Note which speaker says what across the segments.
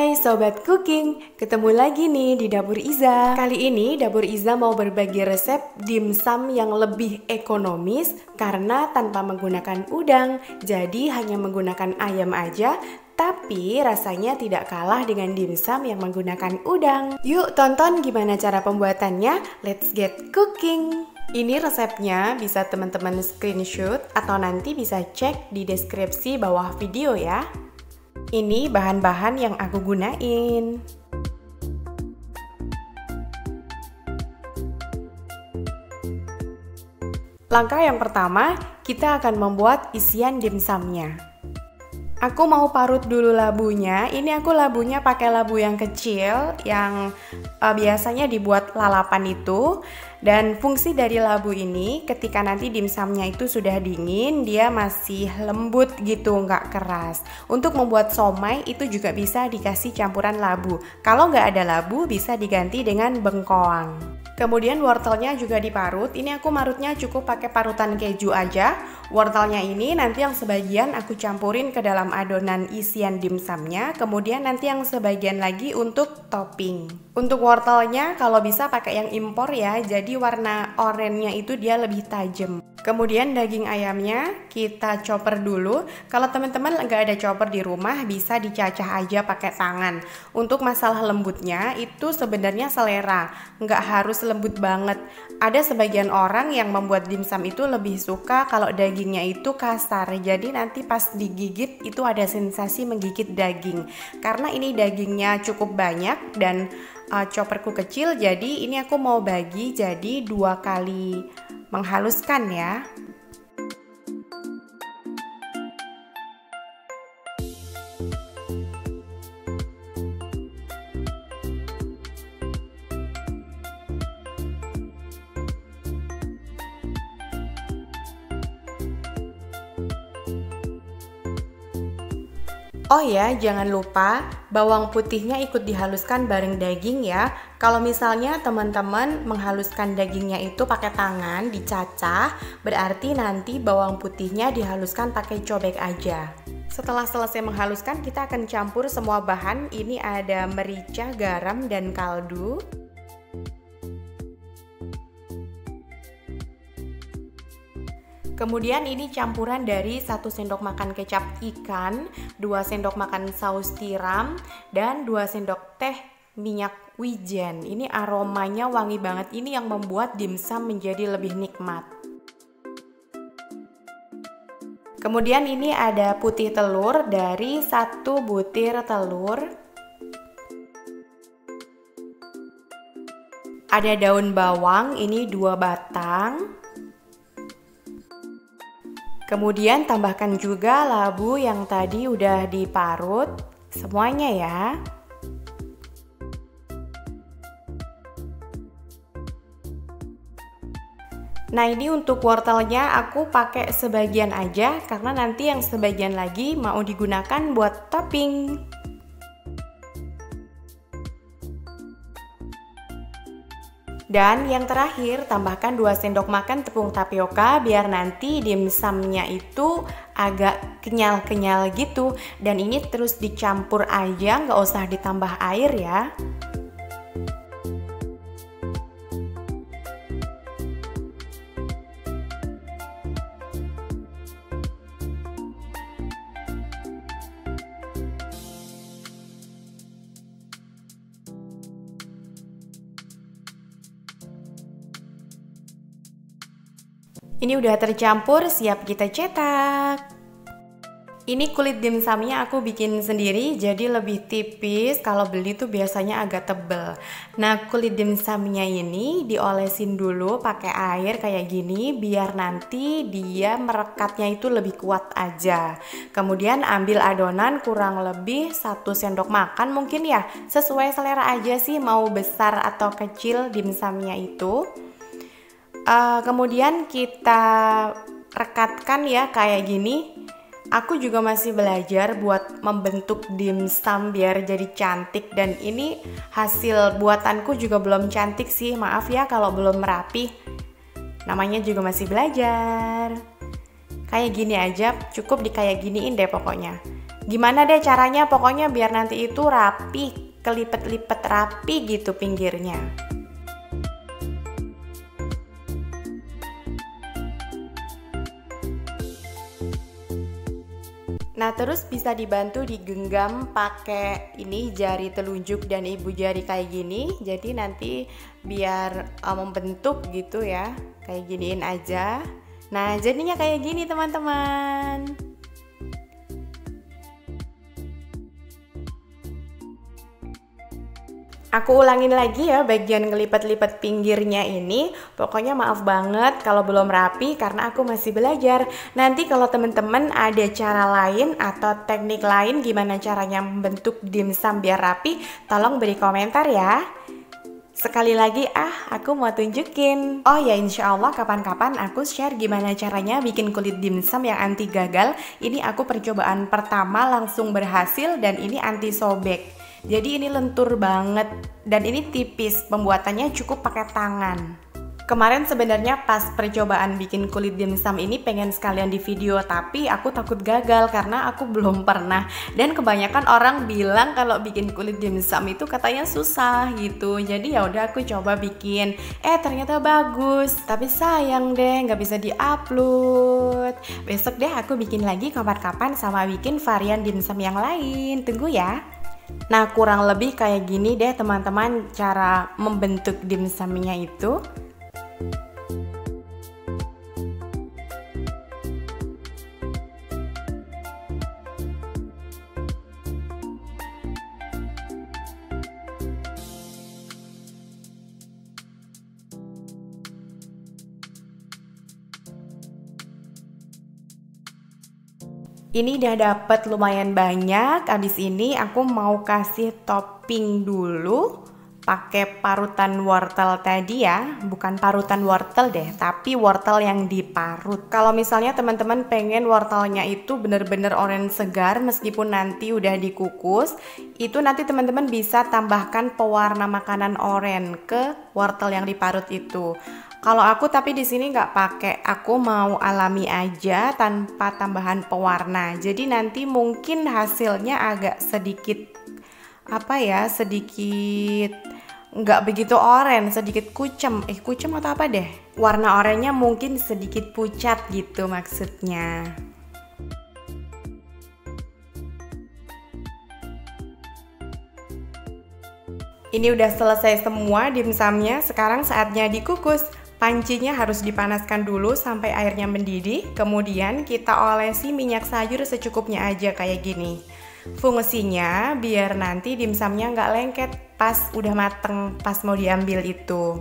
Speaker 1: Hai Sobat Cooking, ketemu lagi nih di Dapur Iza. Kali ini Dapur Iza mau berbagi resep dimsum yang lebih ekonomis karena tanpa menggunakan udang, jadi hanya menggunakan ayam aja. Tapi rasanya tidak kalah dengan dimsum yang menggunakan udang. Yuk tonton gimana cara pembuatannya, let's get cooking! Ini resepnya bisa teman-teman screenshot atau nanti bisa cek di deskripsi bawah video ya. Ini bahan-bahan yang aku gunain. Langkah yang pertama, kita akan membuat isian dimsumnya. Aku mau parut dulu labunya. Ini aku labunya pakai labu yang kecil yang biasanya dibuat lalapan itu. Dan fungsi dari labu ini ketika nanti dimsumnya itu sudah dingin, dia masih lembut gitu, nggak keras. Untuk membuat somai itu juga bisa dikasih campuran labu. Kalau nggak ada labu bisa diganti dengan bengkoang. Kemudian wortelnya juga diparut. Ini aku marutnya cukup pakai parutan keju aja. Wortelnya ini nanti yang sebagian aku campurin ke dalam adonan isian dimsumnya. Kemudian nanti yang sebagian lagi untuk topping. Untuk wortelnya kalau bisa pakai yang impor ya. Jadi warna oranye itu dia lebih tajam. Kemudian daging ayamnya kita chopper dulu. Kalau teman-teman nggak ada chopper di rumah bisa dicacah aja pakai tangan. Untuk masalah lembutnya itu sebenarnya selera. Nggak harus lembut banget. Ada sebagian orang yang membuat dimsum itu lebih suka kalau dagingnya itu kasar. Jadi nanti pas digigit itu ada sensasi menggigit daging. Karena ini dagingnya cukup banyak dan chopperku kecil, jadi ini aku mau bagi jadi 2 kali menghaluskan ya. Oh ya, jangan lupa bawang putihnya ikut dihaluskan bareng daging ya. Kalau misalnya teman-teman menghaluskan dagingnya itu pakai tangan, dicacah, berarti nanti bawang putihnya dihaluskan pakai cobek aja. Setelah selesai menghaluskan, kita akan campur semua bahan. Ini ada merica, garam, dan kaldu. Kemudian ini campuran dari 1 sendok makan kecap ikan, 2 sendok makan saus tiram, dan 2 sendok teh minyak wijen. Ini aromanya wangi banget, ini yang membuat dimsum menjadi lebih nikmat. Kemudian ini ada putih telur dari 1 butir telur. Ada daun bawang, ini 2 batang. Kemudian tambahkan juga labu yang tadi udah diparut semuanya ya. Nah ini untuk wortelnya aku pakai sebagian aja karena nanti yang sebagian lagi mau digunakan buat topping. Dan yang terakhir, tambahkan 2 sendok makan tepung tapioka biar nanti dimsumnya itu agak kenyal-kenyal gitu. Dan ini terus dicampur aja, nggak usah ditambah air ya. Ini udah tercampur, siap kita cetak. Ini kulit dimsumnya aku bikin sendiri, jadi lebih tipis. Kalau beli tuh biasanya agak tebel. Nah, kulit dimsumnya ini diolesin dulu pakai air kayak gini, biar nanti dia merekatnya itu lebih kuat aja. Kemudian ambil adonan kurang lebih 1 sendok makan mungkin ya, sesuai selera aja sih mau besar atau kecil dimsumnya itu. Kemudian kita rekatkan ya kayak gini. Aku juga masih belajar buat membentuk dimsum biar jadi cantik. Dan ini hasil buatanku juga belum cantik sih. Maaf ya kalau belum rapi. Namanya juga masih belajar. Kayak gini aja, cukup di kayak giniin deh pokoknya. Gimana deh caranya, pokoknya biar nanti itu rapi, kelipet-lipet rapi gitu pinggirnya. Nah, terus bisa dibantu digenggam pakai ini jari telunjuk dan ibu jari kayak gini. Jadi nanti biar membentuk gitu ya. Kayak giniin aja. Nah, jadinya kayak gini teman-teman. Aku ulangin lagi ya bagian ngelipet-lipet pinggirnya ini. Pokoknya maaf banget kalau belum rapi karena aku masih belajar. Nanti kalau teman-teman ada cara lain atau teknik lain gimana caranya membentuk dimsum biar rapi, tolong beri komentar ya. Sekali lagi aku mau tunjukin. Oh ya, insya Allah kapan-kapan aku share gimana caranya bikin kulit dimsum yang anti gagal. Ini aku percobaan pertama langsung berhasil dan ini anti sobek. Jadi ini lentur banget dan ini tipis, pembuatannya cukup pakai tangan. Kemarin sebenarnya pas percobaan bikin kulit dimsum ini pengen sekalian di video, tapi aku takut gagal karena aku belum pernah. Dan kebanyakan orang bilang kalau bikin kulit dimsum itu katanya susah gitu. Jadi ya udah aku coba bikin. Ternyata bagus, tapi sayang deh nggak bisa diupload. Besok deh aku bikin lagi kapan-kapan sama bikin varian dimsum yang lain. Tunggu ya. Nah, kurang lebih kayak gini deh teman-teman cara membentuk dimsumnya itu. Ini udah dapet lumayan banyak. Abis ini aku mau kasih topping dulu pakai parutan wortel tadi ya. Bukan parutan wortel deh, tapi wortel yang diparut. Kalau misalnya teman-teman pengen wortelnya itu bener-bener orange segar meskipun nanti udah dikukus, itu nanti teman-teman bisa tambahkan pewarna makanan oranye ke wortel yang diparut itu. Kalau aku tapi di sini nggak pakai, aku mau alami aja tanpa tambahan pewarna. Jadi nanti mungkin hasilnya agak sedikit sedikit nggak begitu orange, sedikit kucem. Kucem atau apa deh? Warna oranye mungkin sedikit pucat gitu maksudnya. Ini udah selesai semua dimsumnya, sekarang saatnya dikukus. Pancinya harus dipanaskan dulu sampai airnya mendidih, kemudian kita olesi minyak sayur secukupnya aja kayak gini. Fungsinya biar nanti dimsumnya nggak lengket pas udah mateng, pas mau diambil itu.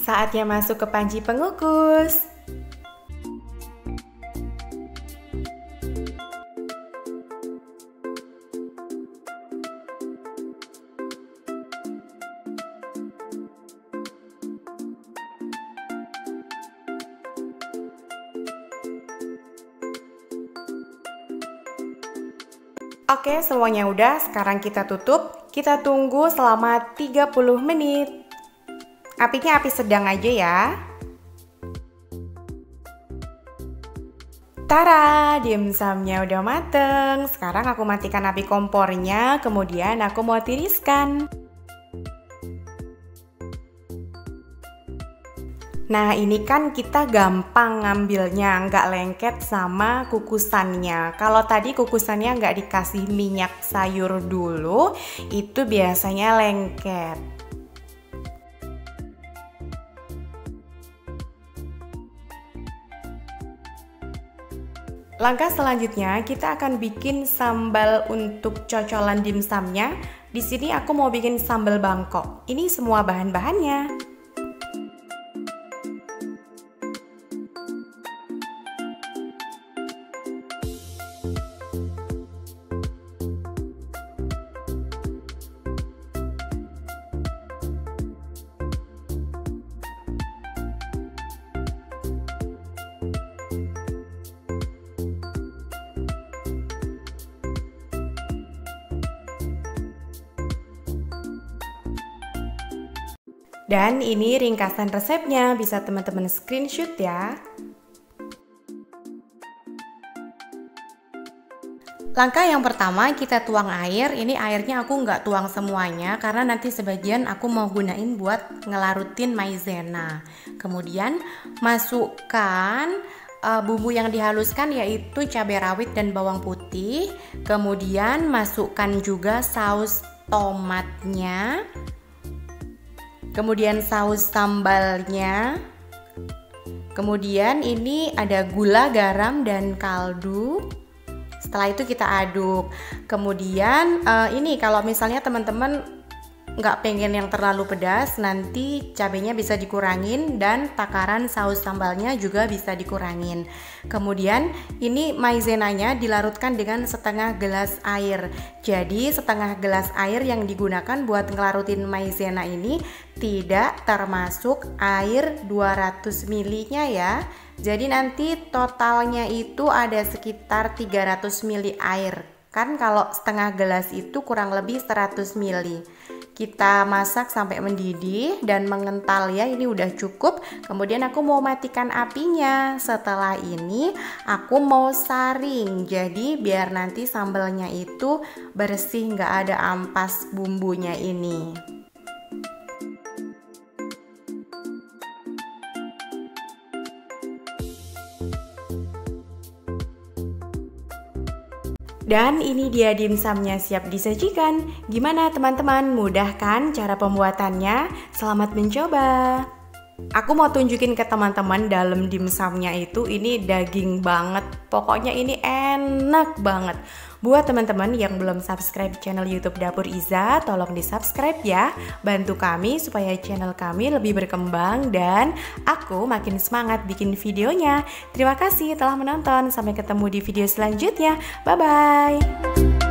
Speaker 1: Saatnya masuk ke panci pengukus. Oke, semuanya udah, sekarang kita tutup. Kita tunggu selama 30 menit. Apinya api sedang aja ya. Tara, dimsumnya udah mateng. Sekarang aku matikan api kompornya, kemudian aku mau tiriskan. Nah, ini kan kita gampang ngambilnya, nggak lengket sama kukusannya. Kalau tadi kukusannya nggak dikasih minyak sayur dulu, itu biasanya lengket. Langkah selanjutnya kita akan bikin sambal untuk cocolan dimsumnya. Di sini aku mau bikin sambal Bangkok. Ini semua bahan-bahannya. Dan ini ringkasan resepnya, bisa teman-teman screenshot ya. Langkah yang pertama, kita tuang air. Ini airnya aku nggak tuang semuanya karena nanti sebagian aku mau gunain buat ngelarutin maizena. Kemudian masukkan bumbu yang dihaluskan, yaitu cabai rawit dan bawang putih. Kemudian masukkan juga saus tomatnya. Kemudian saus sambalnya. Kemudian ini ada gula, garam, dan kaldu. Setelah itu kita aduk. Kemudian ini kalau misalnya teman-teman nggak pengen yang terlalu pedas, nanti cabenya bisa dikurangin dan takaran saus sambalnya juga bisa dikurangin. Kemudian ini maizenanya dilarutkan dengan setengah gelas air. Jadi setengah gelas air yang digunakan buat ngelarutin maizena ini tidak termasuk air 200 ml nya ya. Jadi nanti totalnya itu ada sekitar 300 ml air. Kan kalau setengah gelas itu kurang lebih 100 ml. Kita masak sampai mendidih dan mengental ya, ini udah cukup. Kemudian aku mau matikan apinya. Setelah ini aku mau saring, jadi biar nanti sambalnya itu bersih, nggak ada ampas bumbunya ini. Dan ini dia dimsumnya siap disajikan. Gimana teman-teman? Mudah kan cara pembuatannya? Selamat mencoba. Aku mau tunjukin ke teman-teman dalam dimsumnya itu, ini daging banget. Pokoknya ini enak banget. Buat teman-teman yang belum subscribe channel YouTube Dapur Iza, tolong di subscribe ya. Bantu kami supaya channel kami lebih berkembang dan aku makin semangat bikin videonya. Terima kasih telah menonton. Sampai ketemu di video selanjutnya. Bye-bye.